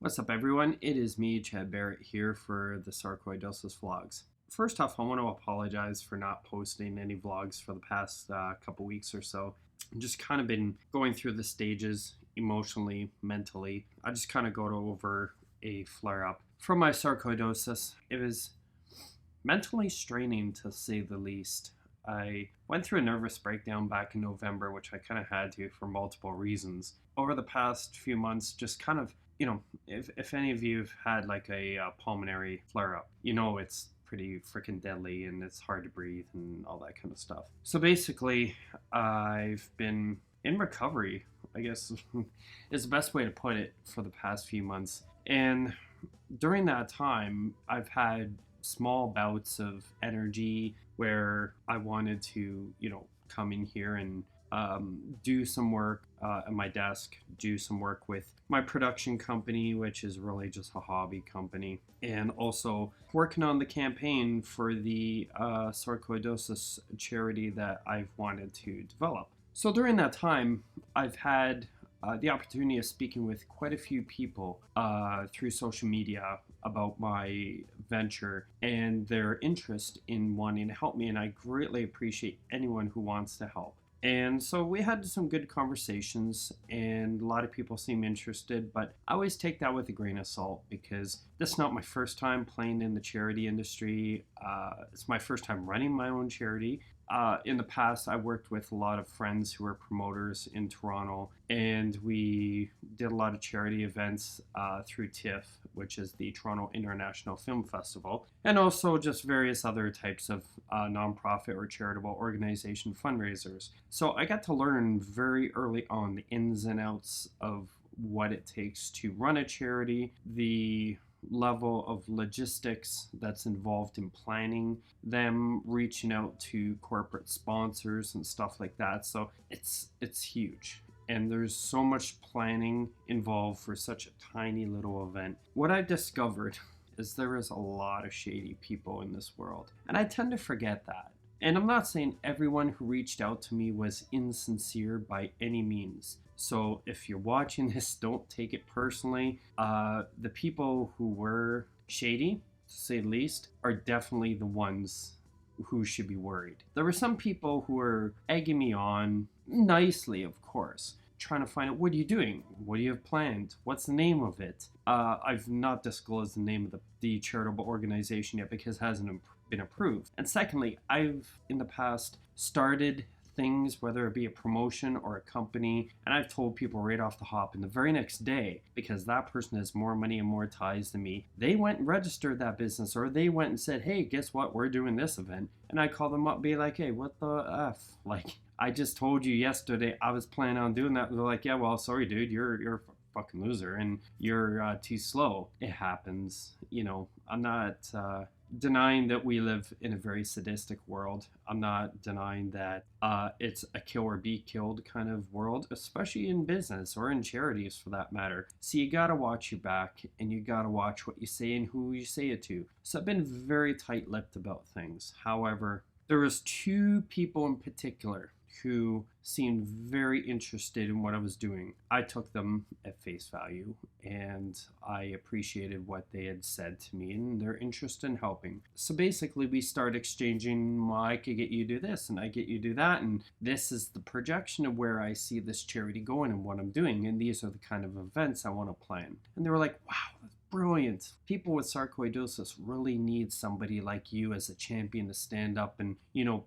What's up, everyone? It is me, Chad Barrett, here for the Sarcoidosis Vlogs. First off, I want to apologize for not posting any vlogs for the past couple weeks or so. I've just kind of been going through the stages emotionally, mentally. I just kind of got over a flare up from my sarcoidosis. It was mentally straining, to say the least. I went through a nervous breakdown back in November, which I kind of had to for multiple reasons. Over the past few months, just kind of, if any of you have had like a pulmonary flare up, it's pretty freaking deadly and it's hard to breathe and all that kind of stuff. So basically, I've been in recovery, I guess is the best way to put it, for the past few months. And during that time, I've had small bouts of energy where I wanted to, come in here and do some work at my desk, do some work with my production company, which is really just a hobby company, and also working on the campaign for the sarcoidosis charity that I've wanted to develop. So during that time, I've had the opportunity of speaking with quite a few people through social media about my venture and their interest in wanting to help me, and I greatly appreciate anyone who wants to help. And so we had some good conversations, and a lot of people seem interested, but I always take that with a grain of salt because this is not my first time playing in the charity industry. It's my first time running my own charity. In the past, I worked with a lot of friends who are promoters in Toronto, and we did a lot of charity events through TIFF, which is the Toronto International Film Festival, and also just various other types of nonprofit or charitable organization fundraisers. So I got to learn very early on the ins and outs of what it takes to run a charity, the level of logistics that's involved in planning them, reaching out to corporate sponsors and stuff like that. So it's huge, and there's so much planning involved for such a tiny little event. What I discovered is there is a lot of shady people in this world, and I tend to forget that. And I'm not saying everyone who reached out to me was insincere by any means. So if you're watching this, don't take it personally. The people who were shady, to say the least, are definitely the ones who should be worried. There were some people who were egging me on, nicely of course, trying to find out, what are you doing? What do you have planned? What's the name of it? I've not disclosed the name of the charitable organization yet because it hasn't been approved. And secondly, I've in the past started things, whether it be a promotion or a company, and I've told people right off the hop, and the very next day, because that person has more money and more ties than me, they went and registered that business, or they went and said, hey, guess what, we're doing this event. And I call them up, be like, hey, what the F? Like, I just told you yesterday I was planning on doing that. And they're like, yeah, well, sorry, dude, you're a fucking loser and you're too slow. It happens. I'm not denying that we live in a very sadistic world. I'm not denying that it's a kill or be killed kind of world, especially in business or in charities for that matter. So you gotta watch your back, and you gotta watch what you say and who you say it to. So I've been very tight-lipped about things. However, there was two people in particular who seemed very interested in what I was doing. I took them at face value, and I appreciated what they had said to me and their interest in helping. So basically we start exchanging, well, I could get you to do this and I get you to do that, and this is the projection of where I see this charity going and what I'm doing, and these are the kind of events I want to plan. And they were like, wow, that's brilliant. People with sarcoidosis really need somebody like you as a champion to stand up and,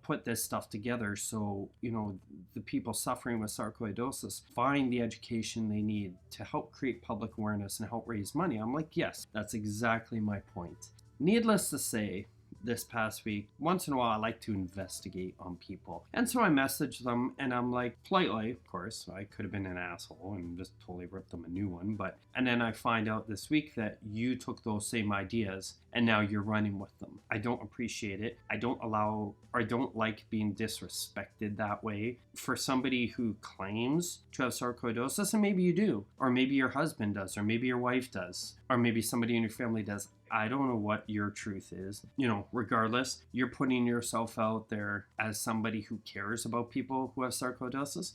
put this stuff together so, the people suffering with sarcoidosis find the education they need to help create public awareness and help raise money. I'm like, yes, that's exactly my point. Needless to say, this past week, once in a while I like to investigate on people. And so I message them, and I'm like, politely, of course, I could have been an asshole and just totally ripped them a new one, and then I find out this week that you took those same ideas and now you're running with them. I don't appreciate it. I don't like being disrespected that way. For somebody who claims to have sarcoidosis, and maybe you do, or maybe your husband does, or maybe your wife does, or maybe somebody in your family does. I don't know what your truth is. Regardless, you're putting yourself out there as somebody who cares about people who have sarcoidosis.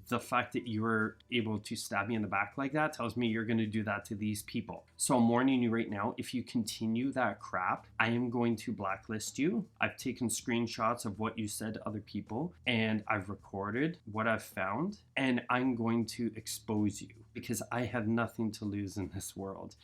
The fact that you're able to stab me in the back like that tells me you're going to do that to these people. So I'm warning you right now, if you continue that crap, I am going to blacklist you. I've taken screenshots of what you said to other people, and I've recorded what I've found, and I'm going to expose you because I have nothing to lose in this world.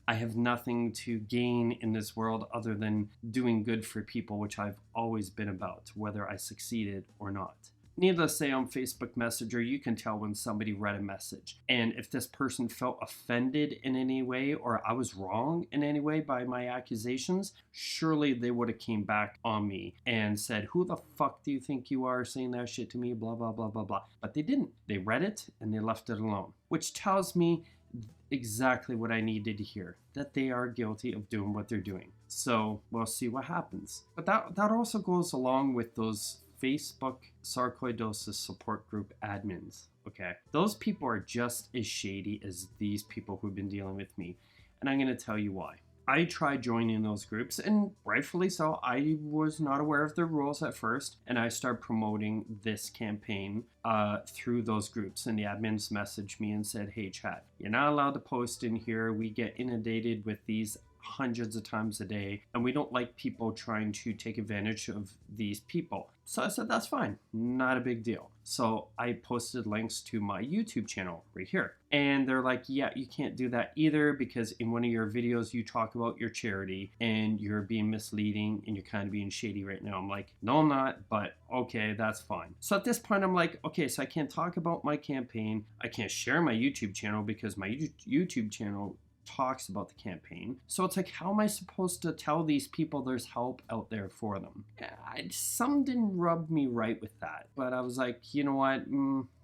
I have nothing to gain in this world other than doing good for people, which I've always been about, whether I succeeded or not. Needless to say, on Facebook Messenger, you can tell when somebody read a message. And if this person felt offended in any way, or I was wrong in any way by my accusations, surely they would have came back on me and said, who the fuck do you think you are saying that shit to me, blah, blah, blah, blah, blah. But they didn't. They read it and they left it alone, which tells me exactly what I needed to hear, that they are guilty of doing what they're doing. So we'll see what happens. But that also goes along with those Facebook sarcoidosis support group admins. Okay, those people are just as shady as these people who've been dealing with me, and I'm going to tell you why. I tried joining those groups, and rightfully so. I was not aware of the rules at first, and I started promoting this campaign through those groups, and the admins messaged me and said, hey Chad, you're not allowed to post in here. We get inundated with these hundreds of times a day, and we don't like people trying to take advantage of these people. So I said, that's fine, not a big deal. So I posted links to my YouTube channel right here, and they're like, yeah, you can't do that either because in one of your videos you talk about your charity and you're being misleading and you're kind of being shady right now. I'm like, no, I'm not, but okay, that's fine. So at this point I'm like, okay, so I can't talk about my campaign. I can't share my YouTube channel because my YouTube channel talks about the campaign. So it's like, how am I supposed to tell these people there's help out there for them? Some didn't rub me right with that, but I was like, you know what,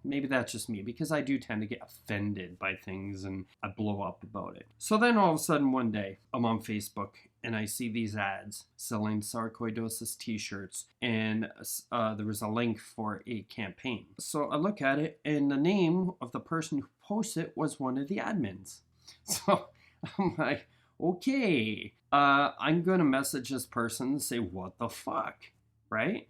maybe that's just me, because I do tend to get offended by things and I blow up about it. So then all of a sudden one day I'm on Facebook and I see these ads selling sarcoidosis t-shirts, and there was a link for a campaign. So I look at it, and the name of the person who posted it was one of the admins. So I'm like, okay, I'm going to message this person and say, what the fuck, right?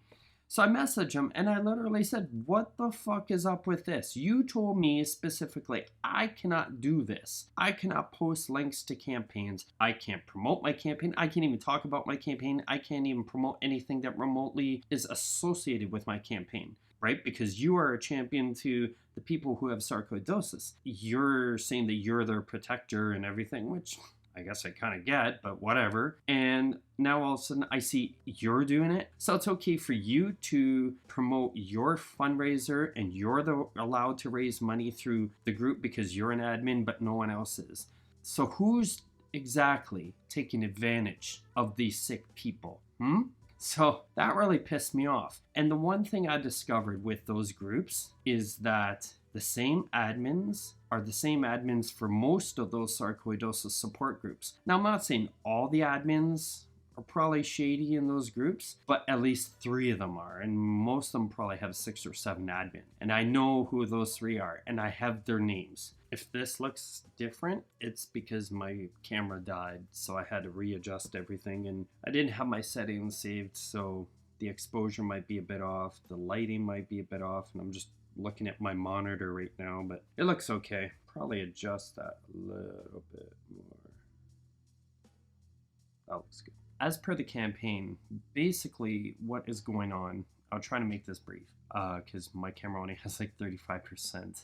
So I messaged him and I literally said, what the fuck is up with this? You told me specifically, I cannot do this. I cannot post links to campaigns. I can't promote my campaign. I can't even talk about my campaign. I can't even promote anything that remotely is associated with my campaign. Right? Because you are a champion to the people who have sarcoidosis. You're saying that you're their protector and everything, which I guess I kind of get, but whatever. And now all of a sudden I see you're doing it. So it's okay for you to promote your fundraiser and you're allowed to raise money through the group because you're an admin, but no one else is. So who's exactly taking advantage of these sick people? So that really pissed me off. And the one thing I discovered with those groups is that the same admins are the same admins for most of those sarcoidosis support groups. Now, I'm not saying all the admins are probably shady in those groups, but at least 3 of them are, and most of them probably have 6 or 7 admin. And I know who those 3 are, and I have their names. If this looks different, it's because my camera died, so I had to readjust everything, and I didn't have my settings saved, so the exposure might be a bit off, the lighting might be a bit off, and I'm just looking at my monitor right now, but it looks okay. Probably adjust that a little bit more. That looks good. As per the campaign, basically what is going on, I'll try to make this brief because my camera only has like 35%,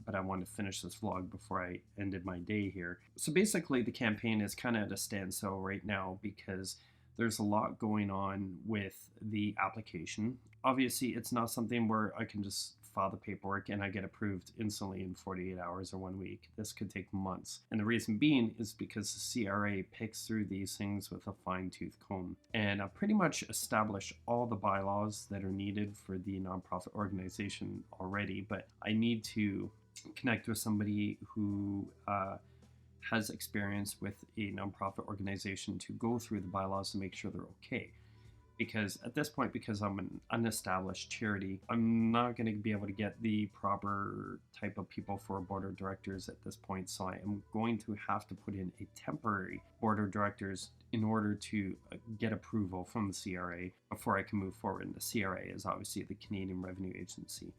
but I want to finish this vlog before I ended my day here. So basically the campaign is kind of at a standstill right now because there's a lot going on with the application. Obviously, it's not something where I can just file the paperwork and I get approved instantly in 48 hours or 1 week. This could take months. And the reason being is because the CRA picks through these things with a fine-tooth comb. And I've pretty much established all the bylaws that are needed for the nonprofit organization already, but I need to connect with somebody who has experience with a nonprofit organization to go through the bylaws to make sure they're okay. Because at this point, because I'm an unestablished charity, I'm not going to be able to get the proper type of people for a board of directors at this point. So I am going to have to put in a temporary board of directors in order to get approval from the CRA before I can move forward. And the CRA is obviously the Canadian Revenue Agency,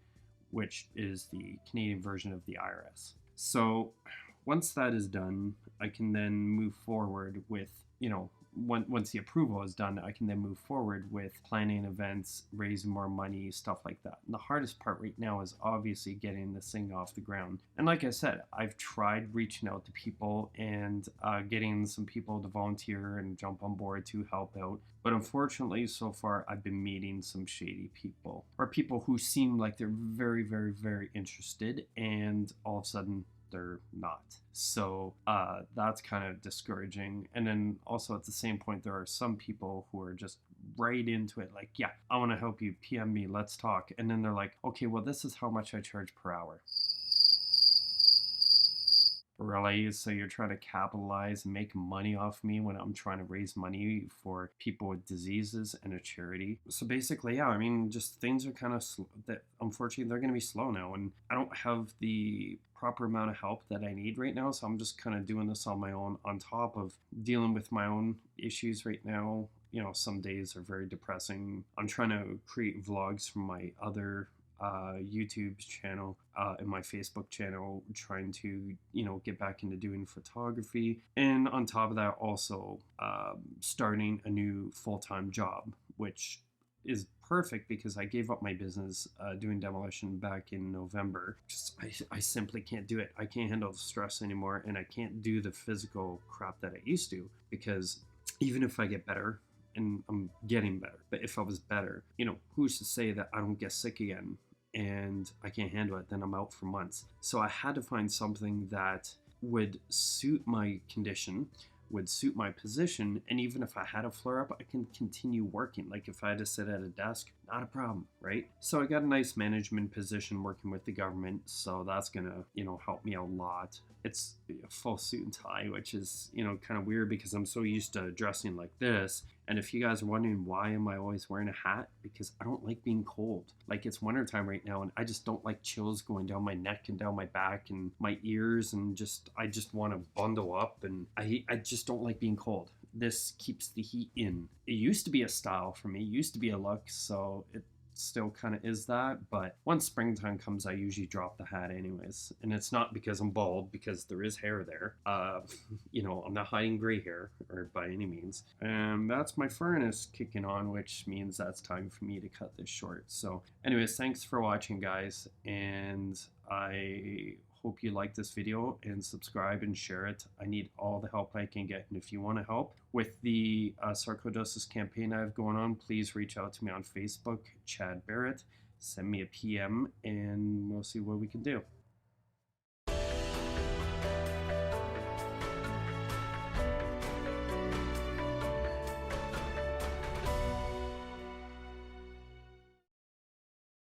which is the Canadian version of the IRS. So once that is done, I can then move forward with, once the approval is done, I can then move forward with planning events, raising more money, stuff like that. And the hardest part right now is obviously getting this thing off the ground. And like I said, I've tried reaching out to people and getting some people to volunteer and jump on board to help out. But unfortunately, so far, I've been meeting some shady people, or people who seem like they're very, very, very interested, and all of a sudden, they're not. So that's kind of discouraging. And then also at the same point, there are some people who are just right into it, like, yeah, I want to help you, PM me, let's talk. And then they're like, okay, well, this is how much I charge per hour. Really? So you're trying to capitalize and make money off me when I'm trying to raise money for people with diseases and a charity? So basically, yeah, I mean, just things are kind of that unfortunately they're going to be slow now, and I don't have the proper amount of help that I need right now. So I'm just kind of doing this on my own, on top of dealing with my own issues right now. Some days are very depressing. I'm trying to create vlogs from my other YouTube channel and my Facebook channel, trying to get back into doing photography, and on top of that also starting a new full-time job, which is perfect because I gave up my business doing demolition back in November. I simply can't do it. I can't handle the stress anymore, and I can't do the physical crap that I used to, because even if I get better, and I'm getting better, but if I was better, who's to say that I don't get sick again and I can't handle it, then I'm out for months. So I had to find something that would suit my condition, would suit my position, and even if I had a flare up, I can continue working. Like if I had to sit at a desk, not a problem, right? So I got a nice management position working with the government, so that's gonna, help me a lot. It's a full suit and tie, which is, kind of weird because I'm so used to dressing like this. And if you guys are wondering why am I always wearing a hat, because I don't like being cold. Like it's wintertime right now, and I just don't like chills going down my neck and down my back and my ears, and I just want to bundle up, and I just don't like being cold. This keeps the heat in. It used to be a style for me, used to be a look, so it still kind of is that. But once springtime comes, I usually drop the hat anyways, and it's not because I'm bald, because there is hair there. I'm not hiding gray hair or by any means. And that's my furnace kicking on, which means that's time for me to cut this short. So anyways, thanks for watching, guys, and I hope you like this video and subscribe and share it. I need all the help I can get, and if you want to help with the sarcoidosis campaign I have going on, please reach out to me on Facebook, Chad Barrett. Send me a PM and we'll see what we can do.